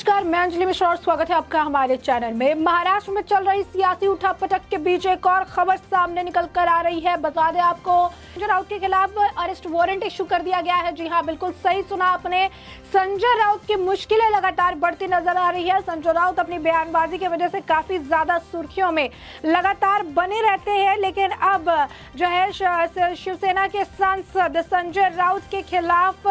नमस्कार, मैं अंजलि मिश्रा और स्वागत है आपका हमारे चैनल में। महाराष्ट्र में चल रही सियासी उठापटक के बीच एक और खबर सामने निकल कर आ रही है। बता दें आपको, संजय राउत के खिलाफ अरेस्ट वारंट इशू कर दिया गया है। जी हां, बिल्कुल सही सुना आपने। संजय राउत की मुश्किलें लगातार बढ़ती नजर आ रही है। संजय राउत अपनी बयानबाजी की वजह से काफी ज्यादा सुर्खियों में लगातार बने रहते हैं, लेकिन अब जो है शिवसेना के सांसद संजय राउत के खिलाफ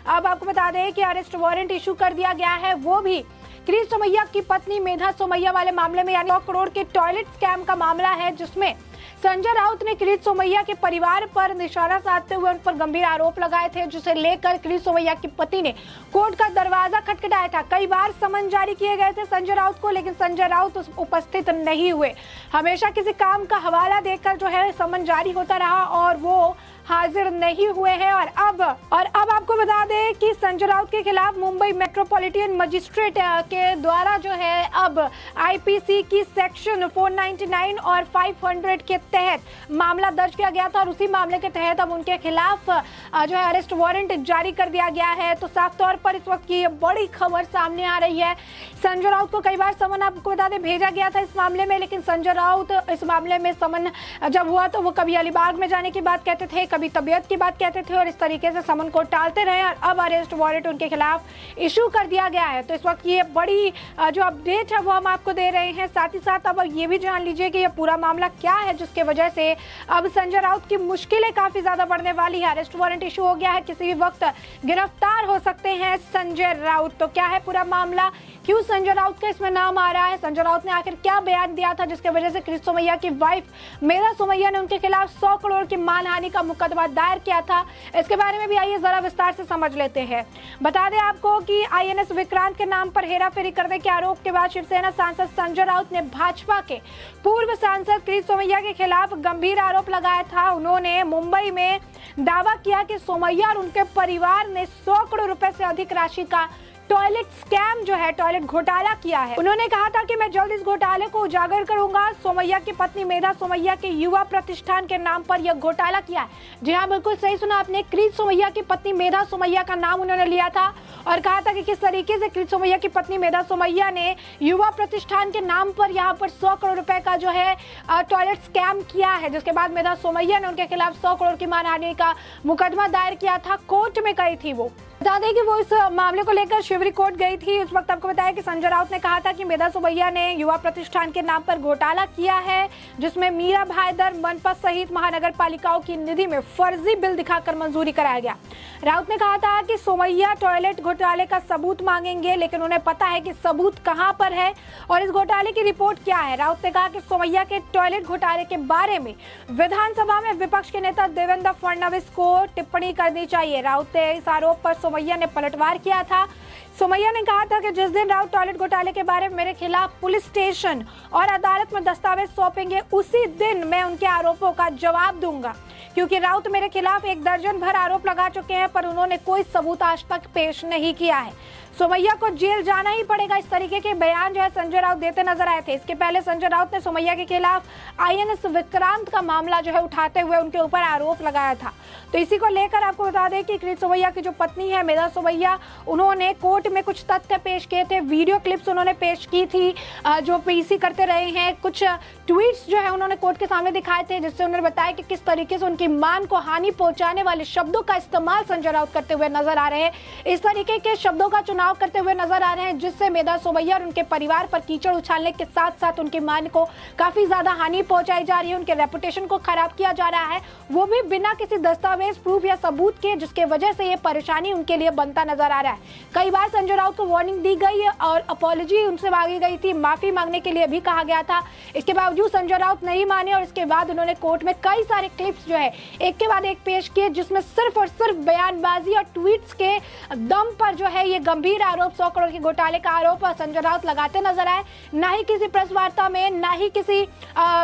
अब आपको बता दें कि अरेस्ट वारंट इशू कर दिया गया है, वो भी क्रिस सोमैया की पत्नी मेधा सोमैया वाले मामले में, यानी 100 करोड़ के टॉयलेट स्कैम का मामला है, जिसमें संजय राउत ने क्रिस सोमैया के परिवार पर निशाना साधते हुए उन पर गंभीर आरोप लगाए थे, जिसे लेकर क्रिस सोमैया की पत्नी ने कोर्ट का दरवाजा खटखटाया था। कई बार समन जारी किए गए थे संजय राउत को, लेकिन संजय राउत उपस्थित नहीं हुए। हमेशा किसी काम का हवाला देकर जो है समन जारी होता रहा और वो हाजिर नहीं हुए हैं। और अब आपको बता दें कि संजय राउत के खिलाफ मुंबई मेट्रोपॉलिटन मजिस्ट्रेट के द्वारा जो है अब आईपीसी की सेक्शन 499 और 500 के तहत मामला दर्ज किया गया था और उसी मामले के तहत अब उनके खिलाफ जो है अरेस्ट वारंट जारी कर दिया गया है। तो साफ तौर पर इस वक्त की ये बड़ी खबर सामने आ रही है। संजय राउत को कई बार समन आपको बता दें भेजा गया था इस मामले में, लेकिन संजय राउत इस मामले में समन जब हुआ तो वो कभी अलीबाग में जाने की बात कहते थे, कभी तबीयत की बात कहते थे और इस तरीके से समन को टालते रहे और अब अरेस्ट वारंट उनके खिलाफ इशू कर दिया गया है। तो इस वक्त ये बड़ी जो अपडेट है वो हम आपको दे रहे हैं। साथ ही साथ अब ये भी जान लीजिए कि ये पूरा मामला क्या है जिसके वजह से अब संजय राउत की मुश्किलें काफी ज्यादा बढ़ने वाली है। अरेस्ट वारंट इशू हो गया है, किसी भी वक्त गिरफ्तार हो सकते हैं संजय राउत। तो क्या है पूरा मामला, क्यों संजय राउत का इसमें नाम आ रहा है, संजय राउत ने आखिर क्या बयान दिया था जिसके वजह से क्रिस सोमैया की वाइफ मेधा सोमैया ने उनके खिलाफ 100 करोड़ की मानहानि का मुकदमा दायर किया था, इसके बारे में भी आइए जरा विस्तार से समझ लेते हैं। बता दें आपको कि आईएनएस विक्रांत के नाम पर हेराफेरी करने के आरोप के बाद शिवसेना सांसद संजय राउत ने भाजपा के पूर्व सांसद क्रिस सोमैया के खिलाफ गंभीर आरोप लगाया था। उन्होंने मुंबई में दावा किया कि सोमैया और उनके परिवार ने 100 करोड़ रुपए से अधिक राशि का टॉयलेट स्कैम जो है, टॉयलेट घोटाला किया है। उन्होंने कहा था कि मैं जल्द इस घोटाले को उजागर करूंगा। सोमैया की पत्नी मेधा सोमैया के युवा प्रतिष्ठान के नाम पर यह घोटाला किया है। जी हाँ, बिल्कुल सही सुना आपने। क्रिस सोमैया की पत्नी मेधा सोमैया का नाम उन्होंने लिया था और कहा था कि किस तरीके से क्रिस सोमैया की पत्नी मेधा सोमैया ने युवा प्रतिष्ठान के नाम पर यहाँ पर 100 करोड़ रुपए का जो है टॉयलेट स्कैम किया है, जिसके बाद मेधा सोमैया ने उनके खिलाफ 100 करोड़ की मानहानि का मुकदमा दायर किया था। कोर्ट में गई थी वो। बता दें कि वो इस मामले को लेकर शिवरी कोर्ट गई थी। उस वक्त आपको बताया कि संजय राउत ने कहा था कि मेधा सोमैया ने युवा प्रतिष्ठान के नाम पर घोटाला किया है, जिसमें मीरा भाईदर, मनपा सहित महानगर पालिकाओं की निधि में फर्जी बिल दिखाकर मंजूरी कराया गया। राउत ने कहा था कि सोमैया टॉयलेट घोटाले का सबूत मांगेंगे, लेकिन उन्हें पता है कि सबूत कहां पर है और इस घोटाले की रिपोर्ट क्या है। राउत ने कहा कि सोमैया के टॉयलेट घोटाले के बारे में विधानसभा में विपक्ष के नेता देवेंद्र फडणवीस को टिप्पणी करनी चाहिए। राउत ने इस आरोप पर सोमैया ने पलटवार किया था। सोमैया ने कहा था कि जिस दिन राउत टॉयलेट घोटाले के बारे में मेरे खिलाफ पुलिस स्टेशन और अदालत में दस्तावेज सौंपेंगे, उसी दिन मैं उनके आरोपों का जवाब दूंगा, क्योंकि राउत मेरे खिलाफ 1 दर्जन भर आरोप लगा चुके हैं पर उन्होंने कोई सबूत आज तक पेश नहीं किया है। सोमैया को जेल जाना ही पड़ेगा, इस तरीके के बयान जो है संजय राउत देते नजर आए थे। इसके पहले संजय राउत ने सोमैया के खिलाफ आईएनएस विक्रांत का मामला जो है उठाते हुए उनके ऊपर आरोप लगाया था। तो इसी को लेकर आपको बता दें कि क्रिस सोमैया की जो पत्नी है मेधा सोमैया, उन्होंने कोर्ट में कुछ तथ्य पेश किए थे, वीडियो क्लिप्स उन्होंने पेश की थी जो पीसी करते रहे हैं। कुछ ट्वीट्स जो है उन्होंने कोर्ट के सामने दिखाए थे, जिससे उन्होंने बताया कि किस तरीके से उनकी मान को हानि पहुंचाने वाले शब्दों का इस्तेमाल संजय राउत करते हुए नजर आ रहे हैं। इस तरीके के शब्दों का चुनाव करते हुए नजर आ रहे हैं, जिससे मेधा सोमैया और उनके परिवार पर कीचड़ उछालने के साथ साथ उनकी मान को काफी ज्यादा हानि पहुंचाई जा रही है, उनके रेपुटेशन को खराब किया जा रहा है, वो भी बिना किसी दस्तावेज, प्रूफ या सबूत के, जिसके वजह से ये परेशानी उनके लिए बनता नजर आ रहा है। कई बार संजय राउत को वार्निंग दी गई और अपॉलॉजी उनसे मांगी गई थी, माफी मांगने के लिए भी कहा गया था। इसके बावजूद संजय राउत नहीं माने और इसके बाद उन्होंने कोर्ट में कई सारे क्लिप्स जो है एक के बाद एक पेश किए, जिसमें सिर्फ और सिर्फ बयानबाजी और ट्वीट्स के दम पर जो है ये गंभीर आरोप, 100 करोड़ के घोटाले का आरोप संजय राउत लगाते नजर आए। ना ही किसी प्रेस वार्ता में, ना ही किसी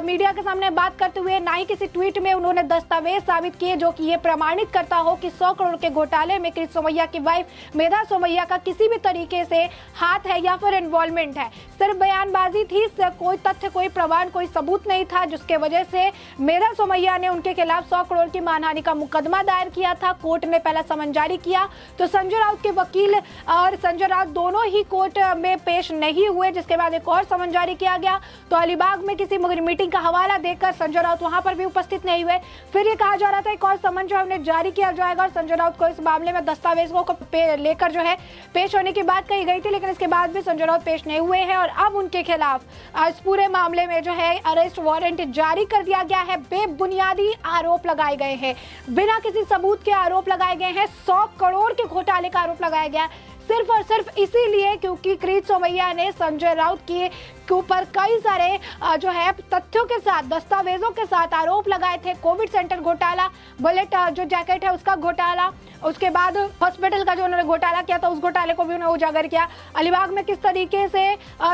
मीडिया के सामने बात करते हुए, ना ही किसी ट्वीट में उन्होंने दस्तावेज साबित किए जो कि ये प्रमाणित करता हो कि 100 करोड़ के घोटाले में क्रिस सोमैया की वाइफ मेधा सोमैया का किसी किसी भी तरीके से हाथ है या फिर इन्वॉल्वमेंट है। सिर्फ बयानबाजी थी, कोई तथ्य, कोई प्रमाण, कोई सबूत नहीं था, जिसके वजह से मेधा सोमैया ने उनके खिलाफ 100 करोड़ की मानहानि का मुकदमा दायर किया था। कोर्ट ने पहला समन जारी किया तो संजय राउत के वकील और संजय राउत दोनों ही कोर्ट में पेश नहीं हुए, जिसके बाद एक और समन जारी किया गया। तो अलीबाग में किसी मीटिंग का हवाला देकर संजय राउत वहां पर भी उपस्थित नहीं हुए। फिर ये कहा जा रहा था एक और समन जो है उन्हें जारी किया जाएगा और संजय राउत को इस मामले में दस्तावेजों को लेकर जो है पेश होने की बात कही गई थी, लेकिन इसके बाद भी संजय राउत पेश नहीं हुए हैं और अब उनके खिलाफ इस पूरे मामले में जो है अरेस्ट वारंट जारी कर दिया गया है। बेबुनियादी आरोप लगाए गए हैं, बिना किसी सबूत के आरोप लगाए गए हैं। 100 करोड़ के घोटाले का आरोप लगाया गया सिर्फ और सिर्फ इसीलिए क्योंकि क्रीत सोमैया ने संजय राउत के ऊपर कई सारे जो है तथ्यों के साथ, दस्तावेजों के साथ आरोप लगाए थे। कोविड सेंटर घोटाला, बुलेट जो जैकेट है उसका घोटाला, उसके बाद हॉस्पिटल का जो उन्होंने घोटाला किया था उस घोटाले को भी उन्होंने उजागर किया। अलीबाग में किस तरीके से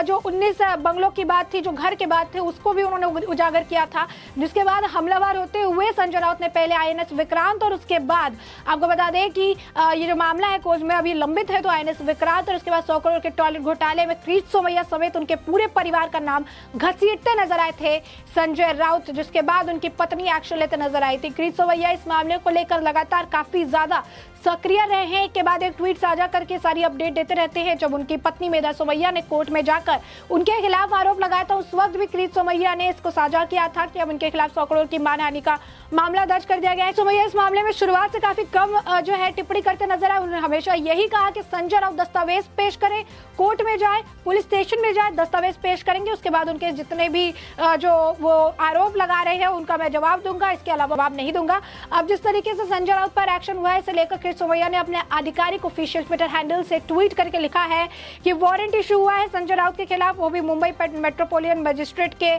जो 19 बंगलों की बात थी, जो घर की बात थी, उसको भी उन्होंने उजागर किया था। जिसके बाद हमलावर होते हुए संजय राउत ने पहले INS विक्रांत और उसके बाद आपको बता दें कि ये जो मामला है कोर्ट में अभी लंबित है, तो INS विक्रांत और उसके बाद 100 करोड़ के टॉयलेट घोटाले में क्रीत सोमैया समेत उनके पूरे परिवार का नाम घसीटते नजर आए थे संजय राउत, जिसके बाद उनकी पत्नी एक्शन लेते नजर आई थी। क्रीत सोमैया इस मामले को लेकर लगातार काफी ज्यादा सक्रिय रहे हैं। एक के बाद एक ट्वीट साझा करके सारी अपडेट देते रहते हैं। जब उनकी पत्नी मेधा सोमैया ने कोर्ट में जाकर उनके खिलाफ आरोप लगाया था, उस वक्त भी क्रीत सोमैया ने इसको साझा किया था कि अब उनके खिलाफ 100 करोड़ की मानहानि का मामला दर्ज कर दिया गया है। सोमैया इस मामले में शुरुआत से काफी कम जो है टिप्पणी करते नजर आए। उन्होंने हमेशा यही कहा कि संजय राउत दस्तावेज पेश करें, कोर्ट में जाए, पुलिस स्टेशन में जाए, दस्तावेज पेश करेंगे, उसके बाद उनके जितने भी जो वो आरोप लगा रहे हैं उनका मैं जवाब दूंगा, इसके अलावा जवाब नहीं दूंगा। अब जिस तरीके से संजय राउत पर एक्शन हुआ है, इसे लेकर क्रीत सोमैया ने अपने आधिकारिक ऑफिशियल ट्विटर हैंडल से ट्वीट करके लिखा है कि वारंट इशू हुआ है संजय राउत के खिलाफ, वो भी मुंबई मेट्रोपोलिटन मजिस्ट्रेट के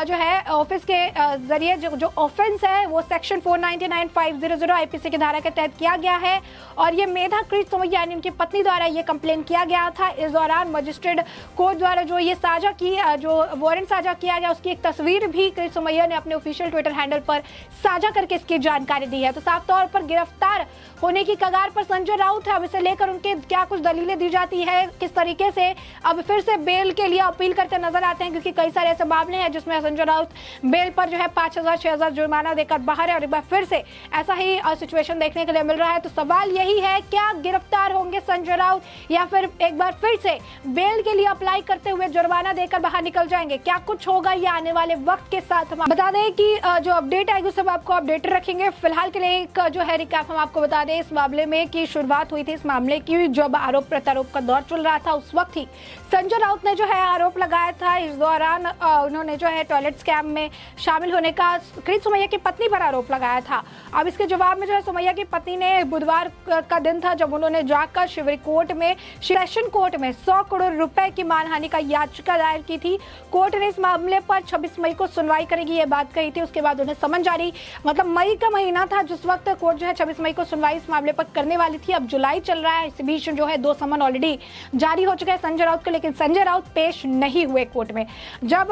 जो है ऑफिस के जरिए। जो ऑफेंस है वो सेक्शन 499(500) IPC की धारा के तहत किया गया है और ये मेधा क्रीत सोमैया यानी उनकी पत्नी द्वारा ये कंप्लेन किया गया था। इस दौरान मजिस्ट्रेट कोर्ट द्वारा जो ये साझा की, जो वारंट साझा किया गया, उसकी एक तस्वीर भी क्रीत सोमैया ने अपने ऑफिशियल ट्विटर हैंडल पर साझा करके इसकी जानकारी दी है। तो साफ तौर पर गिरफ्तार होने की कगार पर संजय राउत है। अब इसे लेकर उनके क्या कुछ दलीलें दी जाती है, किस तरीके से अब फिर से बेल के लिए अपील करते नजर आते हैं, क्योंकि कई सारे ऐसे मामले हैं जिसमें संजय राउत बेल पर जो है 5,000 6,000 जुर्माना देकर बाहर है और एक बार फिर से ऐसा ही सिचुएशन देखने के लिए मिल रहा है। तो सवाल यही है, क्या गिरफ्तार होंगे संजय राउत या फिर एक बार फिर से बेल के लिए अप्लाई करते हुए जुर्माना देकर बाहर निकल जाएंगे? क्या कुछ होगा ये आने वाले वक्त के साथ हम बता दें कि जो अपडेट आएगी सब आपको अपडेटेड रखेंगे। फिलहाल के लिए एक जो है रिकैप हम आपको बता दें इस मामले में कि शुरुआत हुई थी इस मामले की जब आरोप प्रत्यारोप का दौर चल रहा था। उस वक्त ही संजय राउत ने जो है आरोप लगाया था। इस दौरान उन्होंने जो है टॉयलेट स्कैम में शामिल होने का क्रीत सोमैया की पत्नी पर आरोप लगाया था। अब इसके जवाब में जो है सोमैया की पत्नी ने बुधवार का दिन था जब उन्होंने जाकर शिवरी कोर्ट में, सेशन कोर्ट में 100 करोड़ रुपए की मानहानि का याचिका दायर की थी। कोर्ट ने इस मामले पर 26 मई को सुनवाई करेगी ये बात कही थी। उसके बाद उन्हें समन जारी, मतलब मई का महीना था जिस वक्त कोर्ट जो है 26 मई को सुनवाई इस मामले पर करने वाली थी। अब जुलाई चल रहा है, इस बीच जो है 2 समन ऑलरेडी जारी हो चुके हैं संजय राउत के, लेकिन संजय राउत पेश नहीं हुए कोर्ट में। जब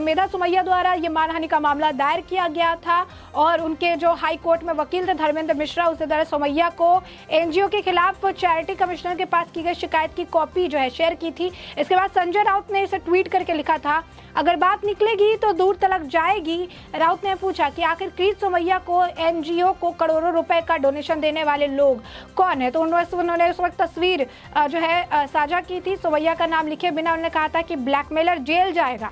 मेधा सोमैया द्वारा ये मानहानि का मामला दायर किया गया था और उनके जो हाई कोर्ट में वकील थे धर्मेंद्र मिश्रा, उसके द्वारा सोमैया को NGO के खिलाफ चैरिटी कमिश्नर के पास की गई शिकायत की कॉपी जो है शेयर की थी। इसके बाद संजय राउत ने इसे ट्वीट करके लिखा था, अगर बात निकलेगी तो दूर तलक जाएगी। राउत ने पूछा कि आखिर क्रीत सोमैया को NGO को करोड़ों रुपए का डोनेशन देने वाले लोग कौन है। तो उन्होंने उस वक्त तस्वीर जो है साझा की थी। सोमैया का नाम लिखे बिना उन्होंने कहा था कि ब्लैकमेलर जेल जाएगा।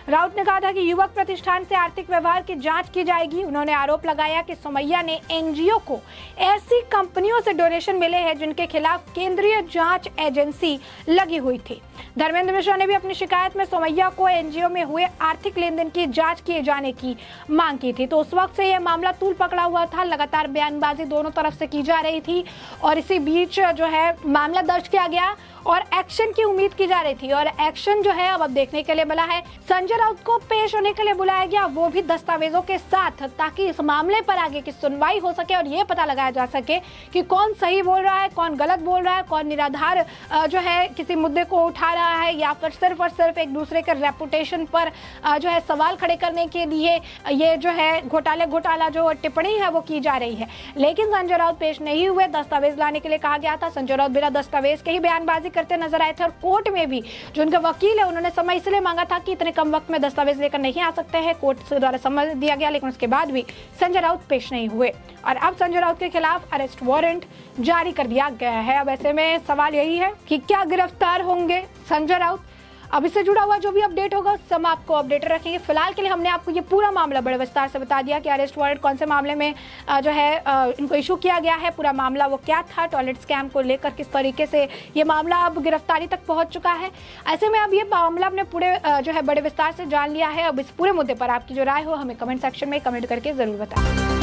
राउत ने कहा था कि युवक प्रतिष्ठान से आर्थिक व्यवहार की जांच की जाएगी। उन्होंने आरोप लगाया कि सोमैया ने NGO को ऐसी कंपनियों से डोनेशन मिले हैं जिनके खिलाफ केंद्रीय जांच एजेंसी लगी हुई थी। धर्मेंद्र मिश्रा ने भी अपनी शिकायत में सोमैया को NGO में हुए आर्थिक लेन देन की जांच किए जाने की मांग की थी। तो उस वक्त से यह मामला तूल पकड़ा हुआ था, लगातार बयानबाजी दोनों तरफ से की जा रही थी और इसी बीच जो है मामला दर्ज किया गया और एक्शन की उम्मीद की जा रही थी और एक्शन जो है अब देखने के लिए मिला है। संजय राउत को पेश होने के लिए बुलाया गया, वो भी दस्तावेजों के साथ, ताकि इस मामले पर आगे की सुनवाई हो सके और ये पता लगाया जा सके कि कौन सही बोल रहा है, कौन गलत बोल रहा है, कौन निराधार जो है किसी मुद्दे को उठा रहा है, या फिर सिर्फ और सिर्फ एक दूसरे के रेपुटेशन पर जो है सवाल खड़े करने के लिए ये जो है घोटाला जो टिप्पणी है वो की जा रही है। लेकिन संजय राउत पेश नहीं हुए। दस्तावेज लाने के लिए कहा गया था, संजय राउत बिना दस्तावेज के ही बयानबाजी करते नजर आए थे और कोर्ट में भी जो उनके वकील है उन्होंने समय इसलिए मांगा था कि इतने कम वक्त में दस्तावेज लेकर नहीं आ सकते हैं, कोर्ट द्वारा समय दिया गया, लेकिन उसके बाद भी संजय राउत पेश नहीं हुए और अब संजय राउत के खिलाफ अरेस्ट वारंट जारी कर दिया गया है। अब ऐसे में सवाल यही है कि क्या गिरफ्तार होंगे संजय राउत। अब इससे जुड़ा हुआ जो भी अपडेट होगा उस समय आपको अपडेटेड रखेंगे। फिलहाल के लिए हमने आपको ये पूरा मामला बड़े विस्तार से बता दिया कि अरेस्ट वारंट कौन से मामले में जो है इनको इशू किया गया है, पूरा मामला वो क्या था, टॉयलेट स्कैम को लेकर किस तरीके से ये मामला अब गिरफ्तारी तक पहुंच चुका है। ऐसे में अब ये मामला अपने पूरे जो है बड़े विस्तार से जान लिया है। अब इस पूरे मुद्दे पर आपकी जो राय हो हमें कमेंट सेक्शन में कमेंट करके जरूर बताएं।